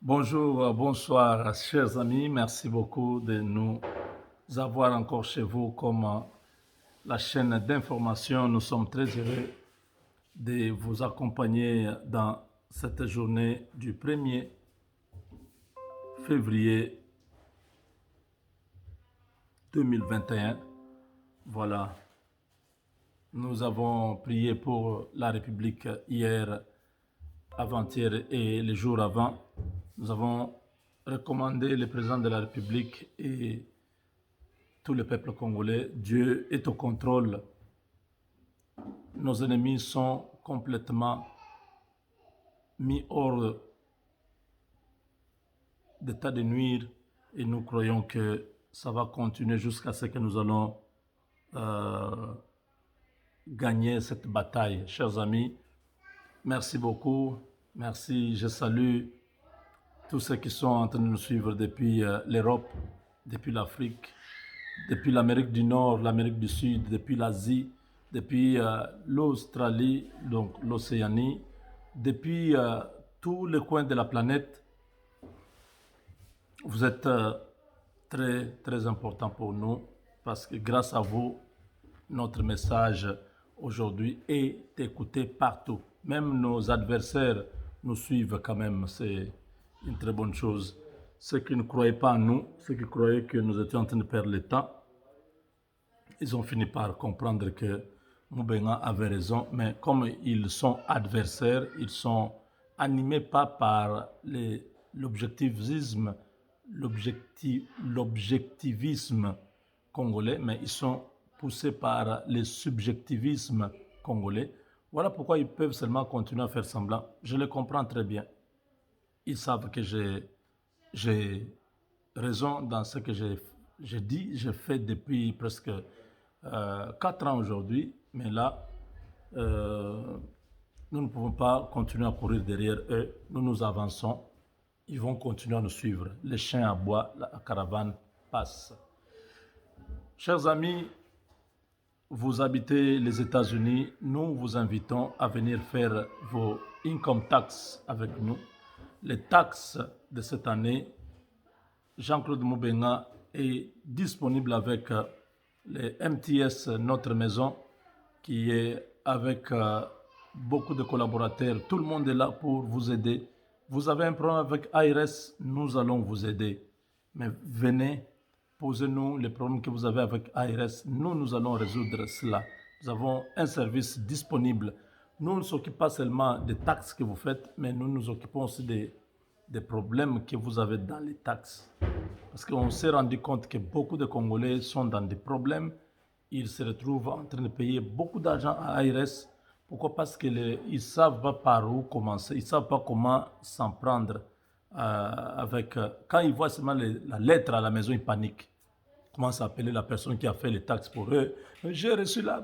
Bonjour, bonsoir, chers amis. Merci beaucoup de nous avoir encore chez vous comme la chaîne d'information. Nous sommes très heureux de vous accompagner dans cette journée du 1er février 2021. Voilà. Nous avons prié pour la République hier, avant-hier et les jours avant. Nous avons recommandé le président de la République et tout le peuple congolais. Dieu est au contrôle. Nos ennemis sont complètement mis hors d'état de nuire et nous croyons que ça va continuer jusqu'à ce que nous allons gagner cette bataille. Chers amis, merci beaucoup. Merci. Je salue tous ceux qui sont en train de nous suivre depuis l'Europe, depuis l'Afrique, depuis l'Amérique du Nord, l'Amérique du Sud, depuis l'Asie, depuis l'Australie, donc l'Océanie, depuis tous les coins de la planète. Vous êtes très, très important pour nous parce que grâce à vous, notre message aujourd'hui est écouté partout. Même nos adversaires nous suivent quand même. C'est une très bonne chose. Ceux qui ne croyaient pas en nous, ceux qui croyaient que nous étions en train de perdre le temps, ils ont fini par comprendre que Moubenga avait raison, mais comme ils sont adversaires, ils sont animés pas par l'objectivisme congolais, mais ils sont poussés par le subjectivisme congolais. Voilà pourquoi ils peuvent seulement continuer à faire semblant. Je le comprends très bien. Ils savent que j'ai raison dans ce que j'ai dit, j'ai fait depuis presque 4 ans aujourd'hui, mais là, nous ne pouvons pas continuer à courir derrière eux. Nous avançons. Ils vont continuer à nous suivre. Les chiens aboient, la caravane passe. Chers amis, vous habitez les États-Unis, nous vous invitons à venir faire vos income tax avec nous. Les taxes de cette année, Jean-Claude Moubenga est disponible avec les MTS Notre Maison, qui est avec beaucoup de collaborateurs. Tout le monde est là pour vous aider. Vous avez un problème avec ARS, nous allons vous aider. Mais venez, posez-nous les problèmes que vous avez avec ARS. Nous allons résoudre cela. Nous avons un service disponible. Nous ne nous occupons pas seulement des taxes que vous faites, mais nous nous occupons aussi des problèmes que vous avez dans les taxes. Parce qu'on s'est rendu compte que beaucoup de Congolais sont dans des problèmes. Ils se retrouvent en train de payer beaucoup d'argent à ARS. Pourquoi? Parce qu'ils ne savent pas par où commencer. Ils ne savent pas comment s'en prendre avec... quand ils voient seulement la lettre à la maison, ils paniquent. Ils commencent à appeler la personne qui a fait les taxes pour eux. J'ai reçu la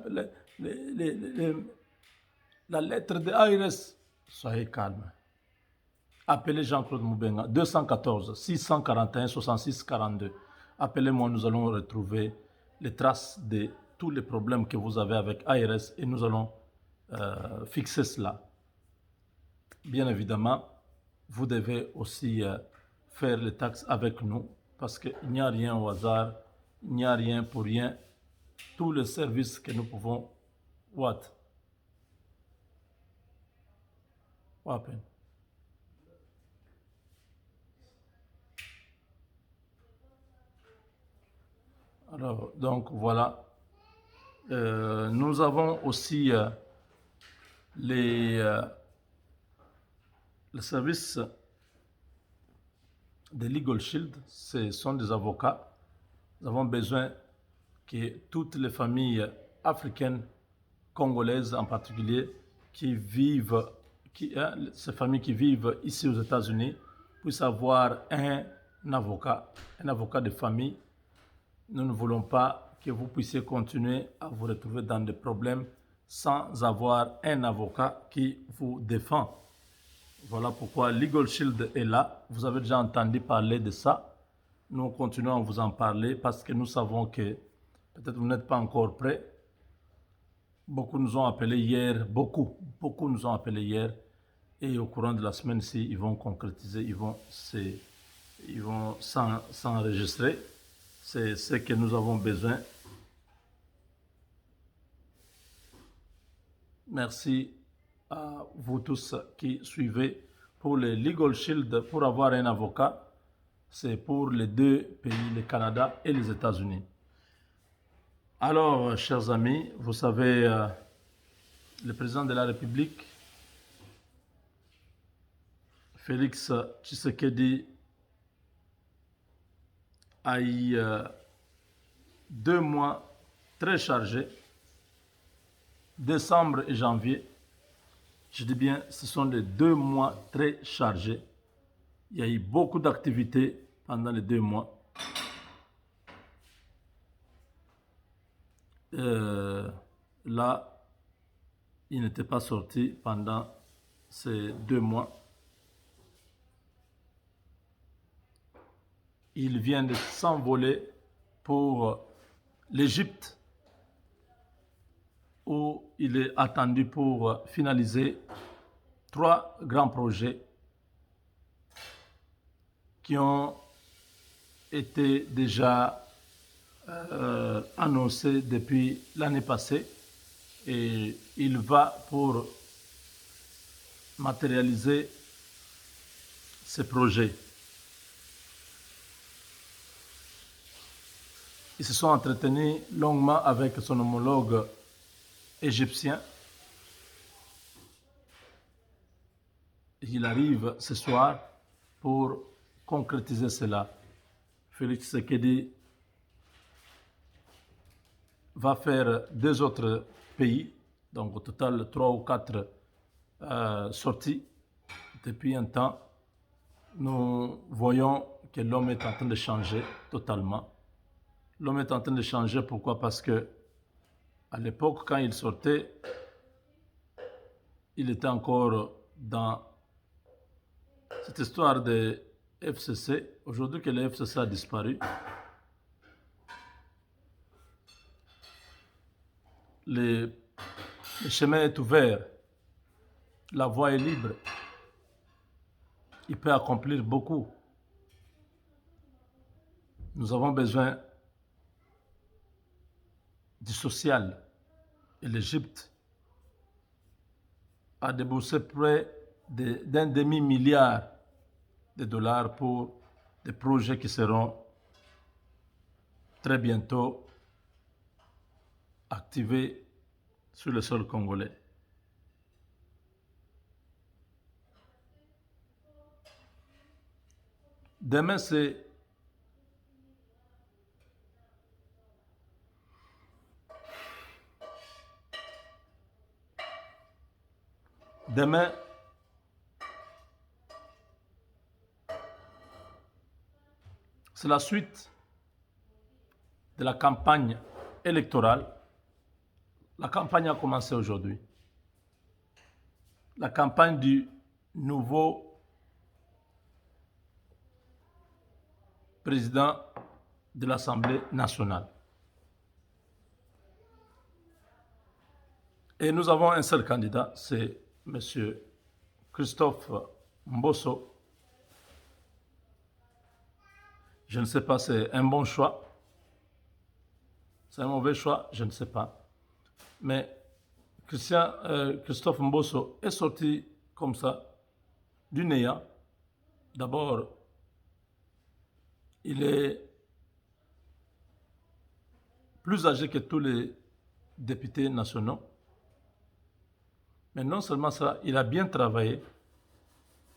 lettre de ARS. Soyez calme. Appelez Jean-Claude Moubenga, 214 641 66 42. Appelez-moi, nous allons retrouver les traces de tous les problèmes que vous avez avec ARS et nous allons fixer cela. Bien évidemment, vous devez aussi faire les taxes avec nous parce qu'il n'y a rien au hasard, il n'y a rien pour rien. Tous les services que nous pouvons... What happened? Alors, donc voilà. Nous avons aussi le service de Legal Shield. Ce sont des avocats. Nous avons besoin que toutes les familles africaines, congolaises en particulier, ces familles qui vivent ici aux États-Unis, puissent avoir un avocat de famille. Nous ne voulons pas que vous puissiez continuer à vous retrouver dans des problèmes sans avoir un avocat qui vous défend. Voilà pourquoi Legal Shield est là. Vous avez déjà entendu parler de ça. Nous continuons à vous en parler parce que nous savons que peut-être vous n'êtes pas encore prêts. Beaucoup nous ont appelés hier, beaucoup nous ont appelés hier et au courant de la semaine-ci, ils vont concrétiser, ils vont s'enregistrer. C'est ce que nous avons besoin. Merci à vous tous qui suivez. Pour le Legal Shield, pour avoir un avocat, c'est pour les deux pays, le Canada et les États-Unis. Alors, chers amis, vous savez, le président de la République, Félix Tshisekedi, a eu 2 mois très chargés, décembre et janvier. Je dis bien, ce sont les 2 mois très chargés. Il y a eu beaucoup d'activités pendant les 2 mois. Là, il n'était pas sorti pendant ces 2 mois. Il vient de s'envoler pour l'Égypte, où il est attendu pour finaliser 3 grands projets qui ont été déjà annoncés depuis l'année passée, et il va pour matérialiser ces projets. Ils se sont entretenus longuement avec son homologue égyptien. Il arrive ce soir pour concrétiser cela. Félix Tshisekedi va faire 2 autres pays, donc au total 3 ou 4 sorties. Depuis un temps, nous voyons que l'homme est en train de changer totalement. L'homme est en train de changer, pourquoi? Parce que à l'époque, quand il sortait, il était encore dans cette histoire de FCC. Aujourd'hui que le FCC a disparu, le chemin est ouvert, la voie est libre, il peut accomplir beaucoup. Nous avons besoin du social, et l'Égypte a déboursé près d'un demi-milliard de dollars pour des projets qui seront très bientôt activés sur le sol congolais. Demain, c'est la suite de la campagne électorale. La campagne a commencé aujourd'hui. La campagne du nouveau président de l'Assemblée nationale. Et nous avons un seul candidat, c'est M. Christophe Mbosso. Je ne sais pas, c'est un bon choix. C'est un mauvais choix, je ne sais pas. Mais Christophe Mbosso est sorti comme ça, du néant. D'abord, il est plus âgé que tous les députés nationaux. Mais non seulement ça, il a bien travaillé,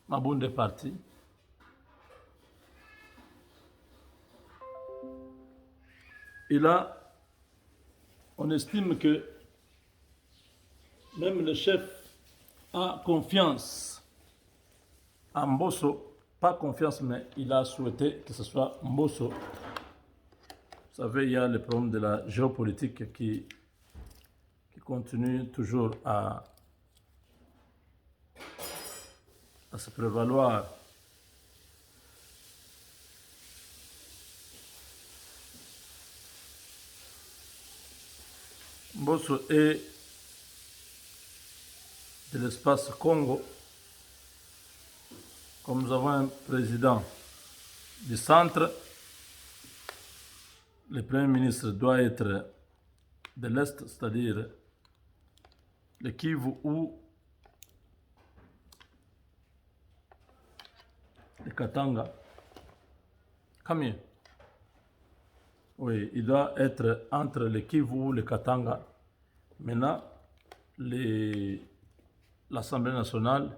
Maboun des partis. Et là, on estime que même le chef a confiance en Mbosso. Pas confiance, mais il a souhaité que ce soit Mbosso. Vous savez, il y a le problème de la géopolitique qui continue toujours à se prévaloir. Mbosso est de l'espace Congo. comme nous avons un président du centre, le Premier ministre doit être de l'Est, c'est-à-dire le Kivu ou le Katanga. Combien? Oui, il doit être entre le Kivu ou le Katanga. Maintenant, l'Assemblée nationale,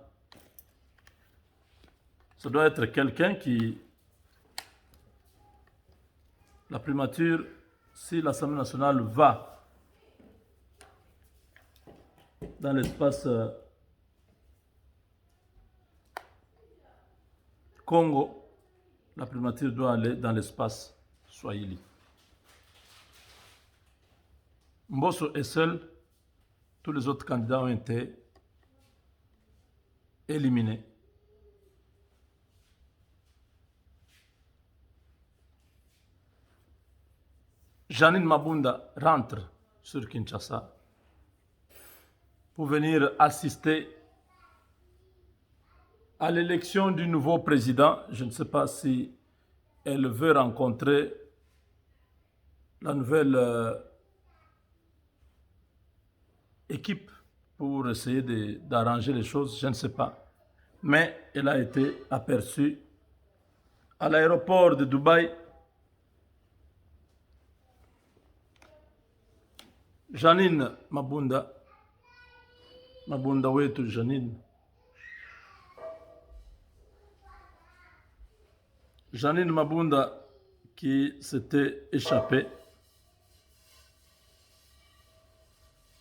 ça doit être quelqu'un qui... La primature, si l'Assemblée nationale va dans l'espace Congo, la primature doit aller dans l'espace Swahili. Mbosso est seul, tous les autres candidats ont été éliminés. Janine Mabunda rentre sur Kinshasa pour venir assister à l'élection du nouveau président. Je ne sais pas si elle veut rencontrer la nouvelle équipe pour essayer d'arranger les choses, je ne sais pas. Mais elle a été aperçue à l'aéroport de Dubaï. Janine Mabunda wetu Janine. Janine Mabunda qui s'était échappée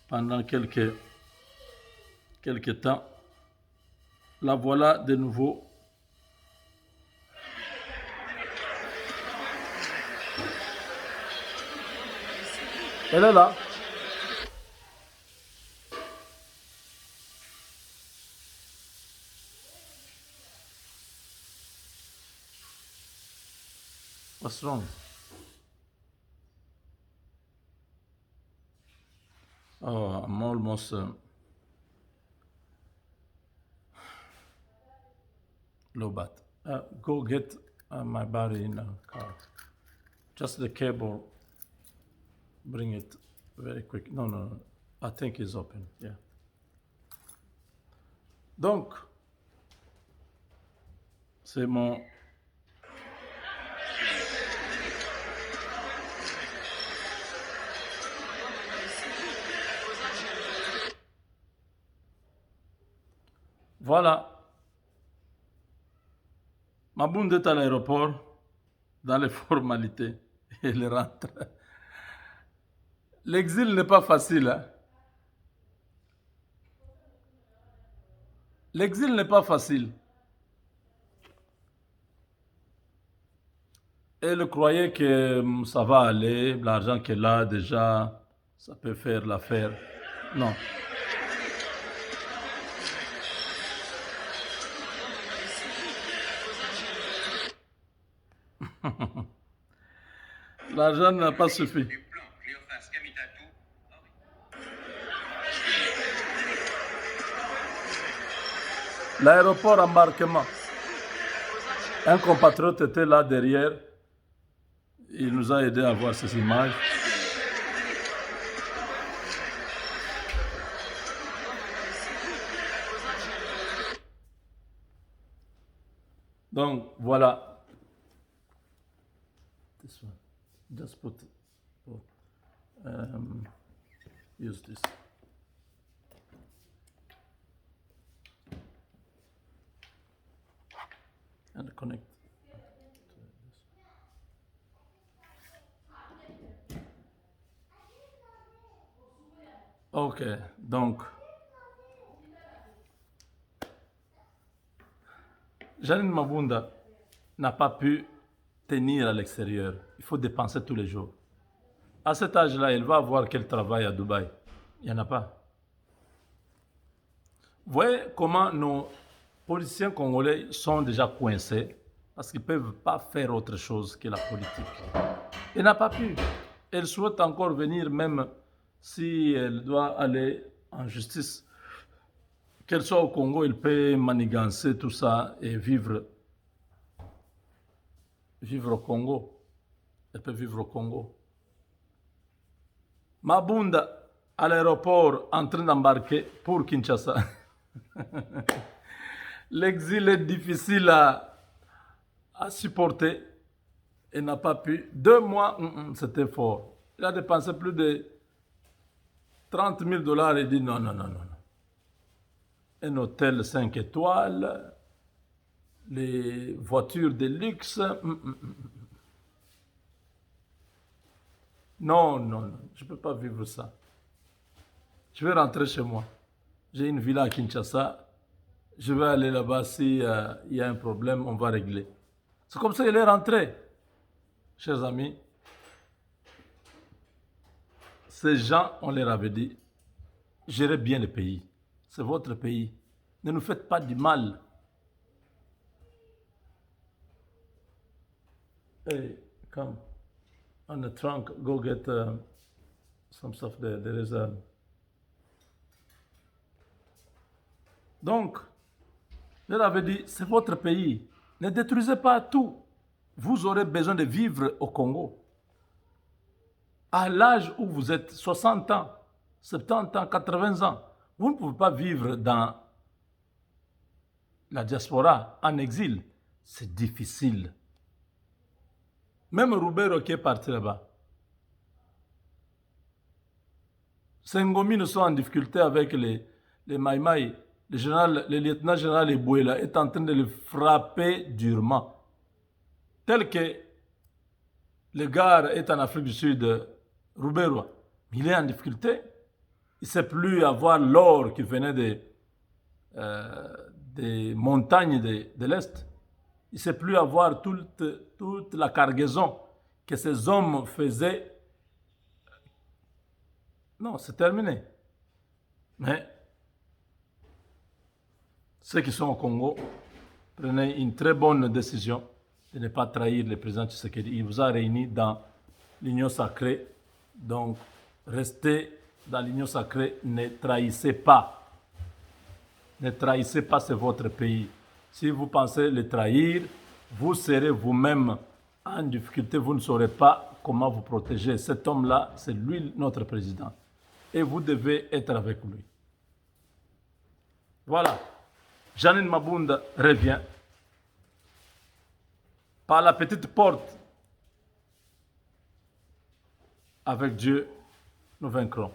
pendant quelques temps. La voilà de nouveau. Elle est là. What's wrong? Oh, I'm almost low bat. Go get my battery in the car. Just the cable. Bring it very quick. No. I think it's open. Yeah. Donc, c'est mon... Voilà. Mabunda est à l'aéroport, dans les formalités. Elle rentre. L'exil n'est pas facile. Hein? L'exil n'est pas facile. Elle croyait que ça va aller, l'argent qu'elle a déjà, ça peut faire l'affaire. Non. L'argent n'a pas suffi. L'aéroport embarquement. Un compatriote était là derrière. Il nous a aidé à voir ces images. Donc, voilà. This one. Just use this. And connect. Ok, donc, Janine Mabunda n'a pas pu tenir à l'extérieur. Il faut dépenser tous les jours. À cet âge-là, elle va avoir quel travail à Dubaï? Il n'y en a pas. Vous voyez comment nos politiciens congolais sont déjà coincés parce qu'ils ne peuvent pas faire autre chose que la politique. Elle n'a pas pu. Elle souhaite encore venir, même si elle doit aller en justice qu'elle soit au Congo, il peut manigancer tout ça et vivre au Congo. Elle peut vivre au Congo. Mabunda, à l'aéroport, en train d'embarquer pour Kinshasa. L'exil est difficile à supporter et n'a pas pu. 2 mois, c'était fort. Il a dépensé plus de 30 000 dollars et dit non, non, non, non. Un hôtel 5 étoiles, les voitures de luxe. Non, non, non, je ne peux pas vivre ça. Je vais rentrer chez moi. J'ai une villa à Kinshasa. Je vais aller là-bas s'il y a un problème, on va régler. C'est comme ça qu'il est rentré. Chers amis, ces gens, on leur avait dit, gérez bien le pays. C'est votre pays. Ne nous faites pas du mal. Hey, come on the trunk, go get some stuff there. There is a... Donc, je leur avais dit, c'est votre pays. Ne détruisez pas tout. Vous aurez besoin de vivre au Congo. À l'âge où vous êtes, 60 ans, 70 ans, 80 ans, vous ne pouvez pas vivre dans la diaspora, en exil. C'est difficile. Même Roubero qui est parti là-bas. Sengomi nous sont en difficulté avec les Maïmaï. Le lieutenant général Ebouela est en train de le frapper durement. Tel que le gars est en Afrique du Sud, Roubero. Il est en difficulté. Il ne sait plus avoir l'or qui venait des montagnes de l'Est. Il ne sait plus avoir toute la cargaison que ces hommes faisaient. Non, c'est terminé. Mais ceux qui sont au Congo, prenez une très bonne décision de ne pas trahir le président Tshisekedi. Il vous a réunis dans l'union sacrée. Donc, restez dans l'union sacrée. Ne trahissez pas. Ne trahissez pas, c'est votre pays. Si vous pensez le trahir, vous serez vous-même en difficulté. Vous ne saurez pas comment vous protéger. Cet homme-là, c'est lui notre président. Et vous devez être avec lui. Voilà. Janine Mabunda revient. Par la petite porte. Avec Dieu, nous vaincrons.